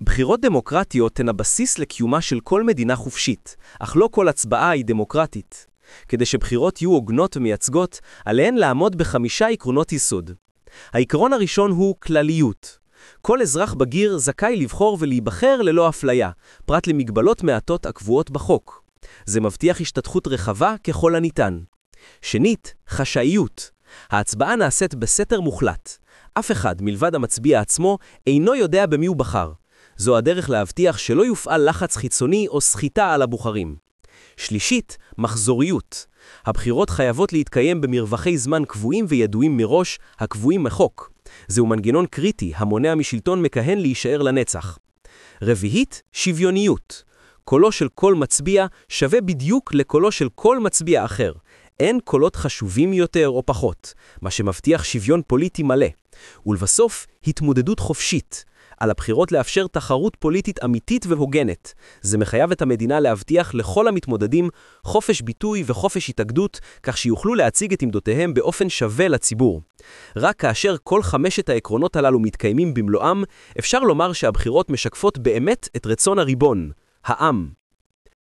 בחירות דמוקרטיות הן הבסיס לקיומה של כל מדינה חופשית, אך לא כל הצבעה היא דמוקרטית. כדי שבחירות יהיו הוגנות ומייצגות, עליהן לעמוד ב5 עקרונות יסוד. העיקרון הראשון הוא כלליות. כל אזרח בגיר זכאי לבחור ולהיבחר ללא אפליה, פרט למגבלות מעטות הקבועות בחוק. זה מבטיח השתתפות רחבה ככל הניתן. שנית, חשאיות. ההצבעה נעשית בסתר מוחלט. אף אחד מלבד המצביע עצמו אינו יודע במי הוא בחר. זו הדרך להבטיח שלא יופעל לחץ חיצוני או סחיטה על הבוחרים. שלישית, מחזוריות. הבחירות חייבות להתקיים במרווחי זמן קבועים וידועים מראש, הקבועים מחוק. זהו מנגנון קריטי המונע משלטון מכהן להישאר לנצח. רביעית, שוויוניות. קולו של כל מצביע שווה בדיוק לקולו של כל מצביע אחר. אין קולות חשובים יותר או פחות, מה שמבטיח שוויון פוליטי מלא. ולבסוף, התמודדות חופשית. על הבחירות לאפשר תחרות פוליטית אמיתית והוגנת. זה מחייב את המדינה להבטיח לכל המתמודדים חופש ביטוי וחופש התאגדות, כך שיוכלו להציג את עמדותיהם באופן שווה לציבור. רק כאשר כל 5 העקרונות הללו מתקיימים במלואם, אפשר לומר שהבחירות משקפות באמת את רצון הריבון, העם.